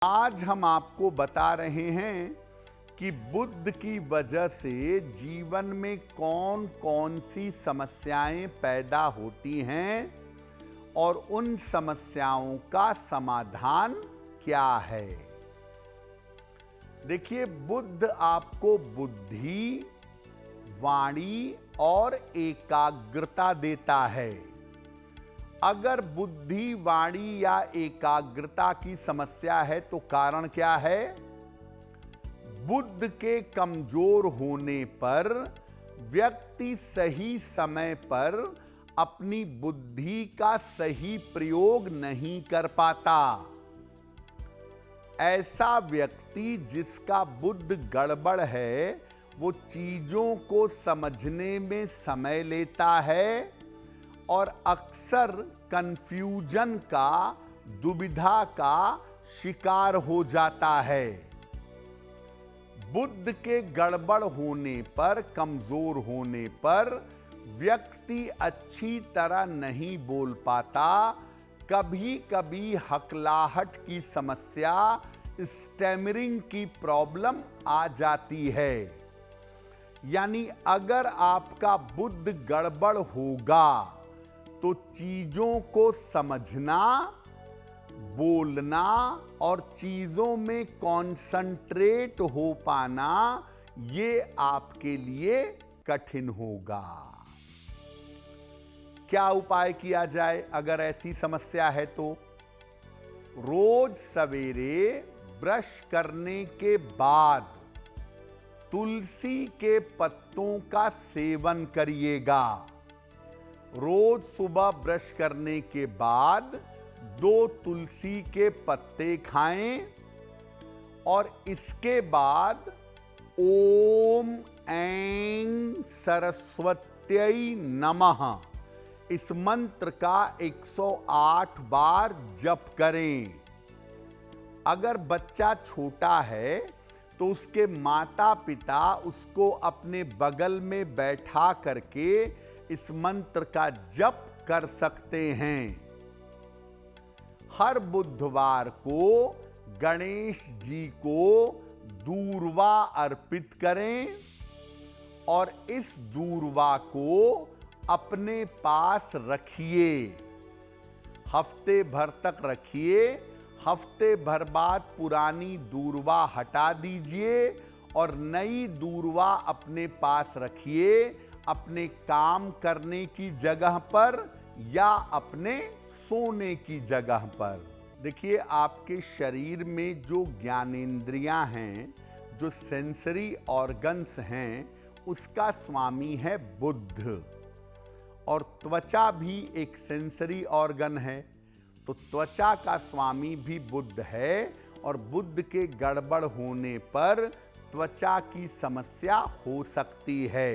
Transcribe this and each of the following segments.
आज हम आपको बता रहे हैं कि बुद्ध की वजह से जीवन में कौन कौन सी समस्याएं पैदा होती हैं और उन समस्याओं का समाधान क्या है। देखिए, बुद्ध आपको बुद्धि, वाणी और एकाग्रता देता है। अगर बुद्धि, वाणी या एकाग्रता की समस्या है तो कारण क्या है? बुद्ध के कमजोर होने पर व्यक्ति सही समय पर अपनी बुद्धि का सही प्रयोग नहीं कर पाता। ऐसा व्यक्ति जिसका बुद्ध गड़बड़ है, वो चीजों को समझने में समय लेता है और अक्सर कंफ्यूजन का, दुविधा का शिकार हो जाता है। बुद्ध के गड़बड़ होने पर, कमजोर होने पर व्यक्ति अच्छी तरह नहीं बोल पाता। कभी कभी हकलाहट की समस्या, स्टैमरिंग की प्रॉब्लम आ जाती है। यानी अगर आपका बुद्ध गड़बड़ होगा तो चीजों को समझना, बोलना और चीजों में कंसंट्रेट हो पाना, ये आपके लिए कठिन होगा। क्या उपाय किया जाए अगर ऐसी समस्या है तो? रोज सवेरे ब्रश करने के बाद तुलसी के पत्तों का सेवन करिएगा। रोज सुबह ब्रश करने के बाद 2 तुलसी के पत्ते खाएं और इसके बाद ओम ऐं सरस्वत्यै नमः इस मंत्र का 108 बार जप करें। अगर बच्चा छोटा है तो उसके माता पिता उसको अपने बगल में बैठा करके इस मंत्र का जप कर सकते हैं। हर बुधवार को गणेश जी को दूर्वा अर्पित करें और इस दूर्वा को अपने पास रखिए। हफ्ते भर तक रखिए। हफ्ते भर बाद पुरानी दूर्वा हटा दीजिए और नई दूर्वा अपने पास रखिए, अपने काम करने की जगह पर या अपने सोने की जगह पर। देखिए, आपके शरीर में जो ज्ञानेंद्रियां हैं, जो सेंसरी ऑर्गन्स हैं, उसका स्वामी है बुद्ध। और त्वचा भी एक सेंसरी ऑर्गन है, तो त्वचा का स्वामी भी बुद्ध है। और बुद्ध के गड़बड़ होने पर त्वचा की समस्या हो सकती है।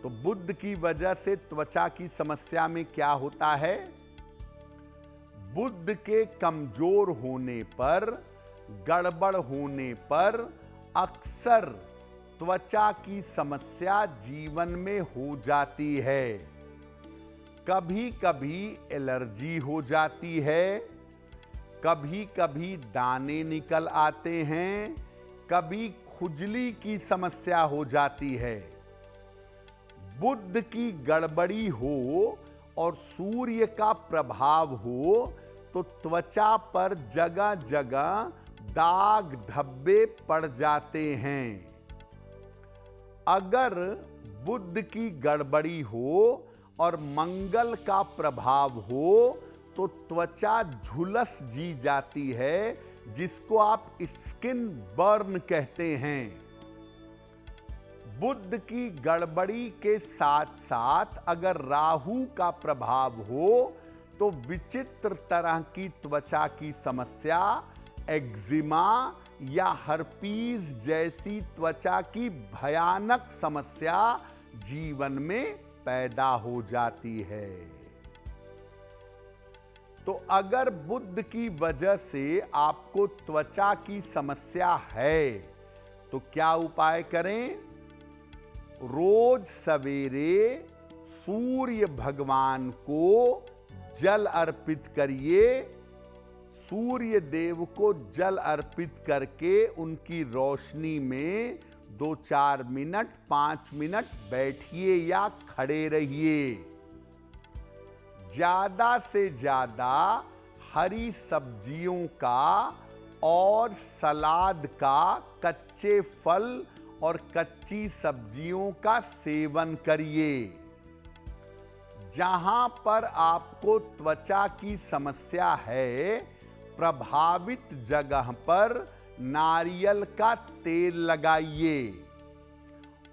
तो बुद्ध की वजह से त्वचा की समस्या में क्या होता है? बुद्ध के कमजोर होने पर, गड़बड़ होने पर अक्सर त्वचा की समस्या जीवन में हो जाती है। कभी कभी एलर्जी हो जाती है, कभी कभी दाने निकल आते हैं, कभी खुजली की समस्या हो जाती है। बुद्ध की गड़बड़ी हो और सूर्य का प्रभाव हो तो त्वचा पर जगह जगह दाग धब्बे पड़ जाते हैं। अगर बुद्ध की गड़बड़ी हो और मंगल का प्रभाव हो तो त्वचा झुलस जी जाती है, जिसको आप स्किन बर्न कहते हैं। बुद्ध की गड़बड़ी के साथ साथ अगर राहु का प्रभाव हो तो विचित्र तरह की त्वचा की समस्या, एक्जिमा या हर्पीज जैसी त्वचा की भयानक समस्या जीवन में पैदा हो जाती है। तो अगर बुद्ध की वजह से आपको त्वचा की समस्या है तो क्या उपाय करें? रोज सवेरे सूर्य भगवान को जल अर्पित करिए। सूर्य देव को जल अर्पित करके उनकी रोशनी में 2-4 मिनट 5 मिनट बैठिए या खड़े रहिए। ज्यादा से ज्यादा हरी सब्जियों का और सलाद का, कच्चे फल और कच्ची सब्जियों का सेवन करिए। जहां पर आपको त्वचा की समस्या है, प्रभावित जगह पर नारियल का तेल लगाइए।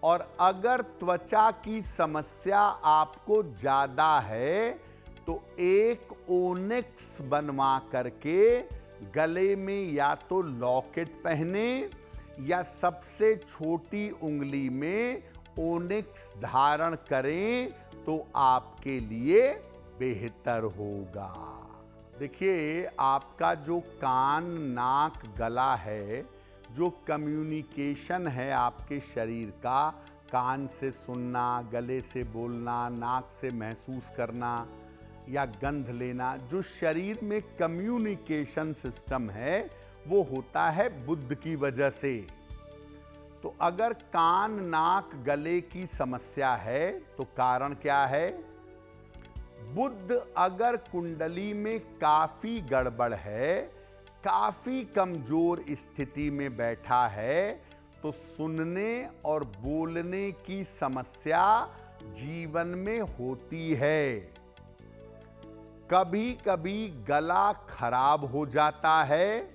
और अगर त्वचा की समस्या आपको ज्यादा है तो एक ओनिक्स बनवा करके गले में या तो लॉकेट पहने या सबसे छोटी उंगली में ओनिक्स धारण करें तो आपके लिए बेहतर होगा। देखिए, आपका जो कान, नाक, गला है, जो कम्युनिकेशन है आपके शरीर का, कान से सुनना, गले से बोलना, नाक से महसूस करना या गंध लेना, जो शरीर में कम्युनिकेशन सिस्टम है वो होता है बुध की वजह से। तो अगर कान, नाक, गले की समस्या है तो कारण क्या है? बुध अगर कुंडली में काफी गड़बड़ है, काफी कमजोर स्थिति में बैठा है तो सुनने और बोलने की समस्या जीवन में होती है। कभी कभी गला खराब हो जाता है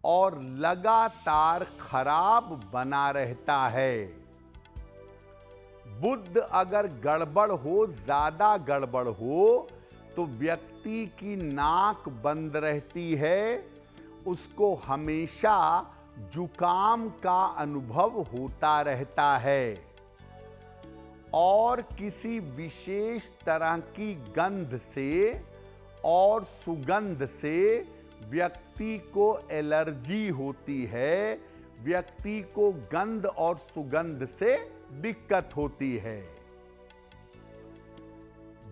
और लगातार खराब बना रहता है। बुध अगर गड़बड़ हो, ज्यादा गड़बड़ हो तो व्यक्ति की नाक बंद रहती है, उसको हमेशा जुकाम का अनुभव होता रहता है और किसी विशेष तरह की गंध से और सुगंध से व्यक्ति को एलर्जी होती है, व्यक्ति को गंध और सुगंध से दिक्कत होती है।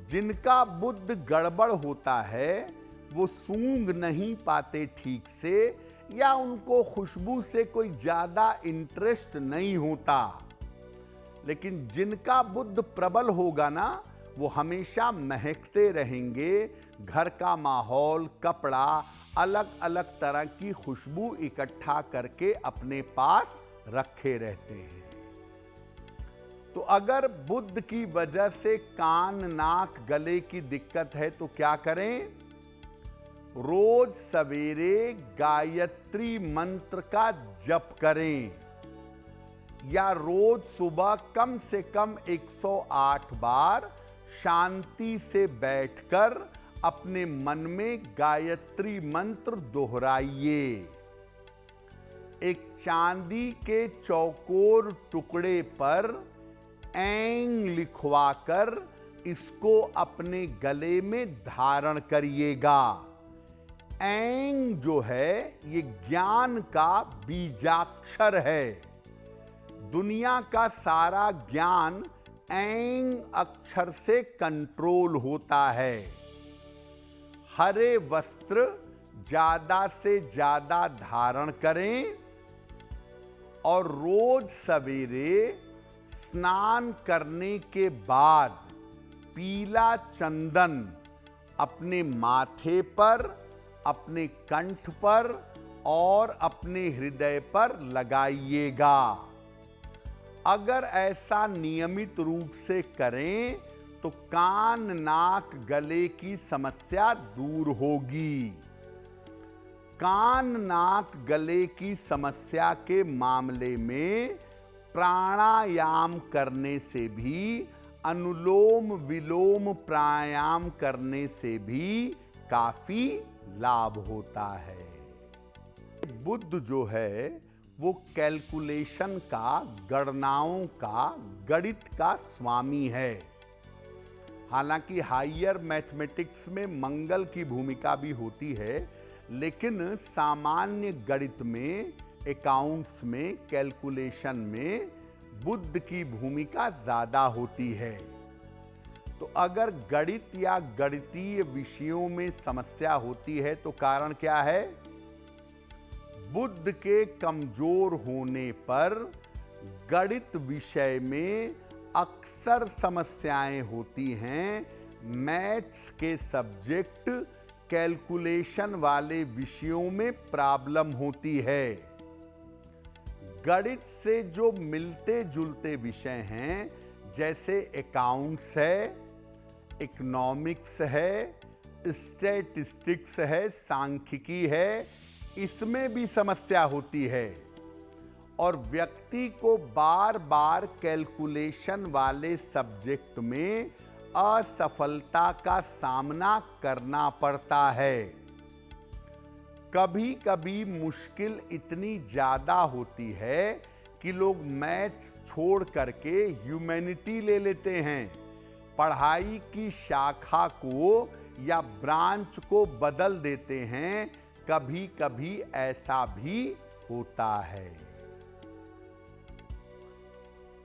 जिनका बुध गड़बड़ होता है वो सूंघ नहीं पाते ठीक से या उनको खुशबू से कोई ज्यादा इंटरेस्ट नहीं होता। लेकिन जिनका बुध प्रबल होगा ना, वो हमेशा महकते रहेंगे। घर का माहौल, कपड़ा, अलग अलग तरह की खुशबू इकट्ठा करके अपने पास रखे रहते हैं। तो अगर बुध की वजह से कान, नाक, गले की दिक्कत है तो क्या करें? रोज सवेरे गायत्री मंत्र का जप करें या रोज सुबह कम से कम 108 बार शांति से बैठकर अपने मन में गायत्री मंत्र दोहराइए। एक चांदी के चौकोर टुकड़े पर ऐंग लिखवाकर इसको अपने गले में धारण करिएगा। ऐंग जो है ये ज्ञान का बीजाक्षर है। दुनिया का सारा ज्ञान ऐंग अक्षर से कंट्रोल होता है। हरे वस्त्र ज्यादा से ज्यादा धारण करें और रोज सवेरे स्नान करने के बाद पीला चंदन अपने माथे पर, अपने कंठ पर और अपने हृदय पर लगाइएगा। अगर ऐसा नियमित रूप से करें तो कान, नाक, गले की समस्या दूर होगी। कान, नाक, गले की समस्या के मामले में प्राणायाम करने से भी, अनुलोम विलोम प्राणायाम करने से भी काफी लाभ होता है। बुध जो है वो कैलकुलेशन का, गणनाओं का, गणित का स्वामी है। हालांकि हायर मैथमेटिक्स में मंगल की भूमिका भी होती है, लेकिन सामान्य गणित में, अकाउंट्स में, कैलकुलेशन में बुध की भूमिका ज्यादा होती है। तो अगर गणित या गणितीय विषयों में समस्या होती है तो कारण क्या है? बुद्ध के कमजोर होने पर गणित विषय में अक्सर समस्याएं होती हैं। मैथ्स के सब्जेक्ट, कैलकुलेशन वाले विषयों में प्रॉब्लम होती है। गणित से जो मिलते जुलते विषय हैं, जैसे अकाउंट्स है, इकोनॉमिक्स है, स्टैटिस्टिक्स है, सांख्यिकी है, इसमें भी समस्या होती है और व्यक्ति को बार बार कैलकुलेशन वाले सब्जेक्ट में असफलता का सामना करना पड़ता है। कभी कभी मुश्किल इतनी ज्यादा होती है कि लोग मैथ्स छोड़ करके ह्यूमैनिटी ले लेते हैं। पढ़ाई की शाखा को या ब्रांच को बदल देते हैं। कभी कभी ऐसा भी होता है।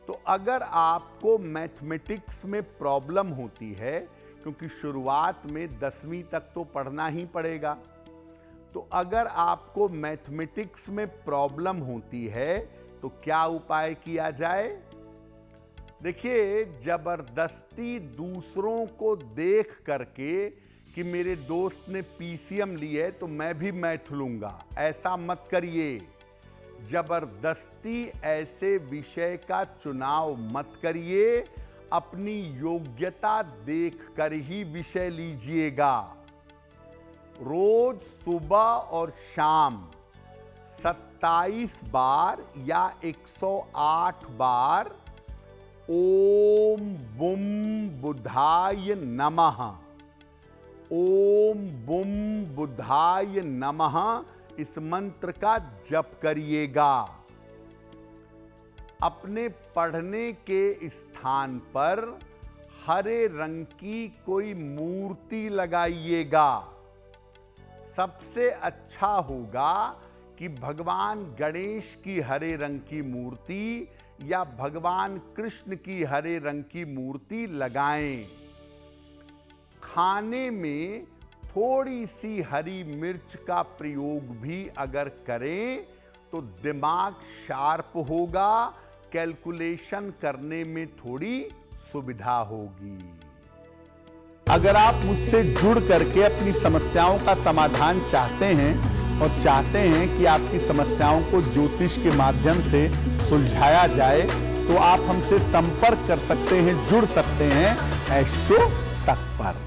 तो अगर आपको मैथमेटिक्स में प्रॉब्लम होती है, क्योंकि शुरुआत में 10वीं तक तो पढ़ना ही पड़ेगा, तो अगर आपको मैथमेटिक्स में प्रॉब्लम होती है तो क्या उपाय किया जाए? देखिए, जबरदस्ती दूसरों को देख करके कि मेरे दोस्त ने पीसीएम ली है तो मैं भी मैथ लूंगा, ऐसा मत करिए। जबरदस्ती ऐसे विषय का चुनाव मत करिए। अपनी योग्यता देखकर ही विषय लीजिएगा। रोज सुबह और शाम 27 बार या 108 बार ओम बुम बुधाय नमः, ओम बुम बुधाय नमः इस मंत्र का जप करिएगा। अपने पढ़ने के स्थान पर हरे रंग की कोई मूर्ति लगाइएगा। सबसे अच्छा होगा कि भगवान गणेश की हरे रंग की मूर्ति या भगवान कृष्ण की हरे रंग की मूर्ति लगाएं। खाने में थोड़ी सी हरी मिर्च का प्रयोग भी अगर करें तो दिमाग शार्प होगा, कैलकुलेशन करने में थोड़ी सुविधा होगी। अगर आप मुझसे जुड़ करके अपनी समस्याओं का समाधान चाहते हैं और चाहते हैं कि आपकी समस्याओं को ज्योतिष के माध्यम से सुलझाया जाए, तो आप हमसे संपर्क कर सकते हैं, जुड़ सकते हैं एस्ट्रो तक पर।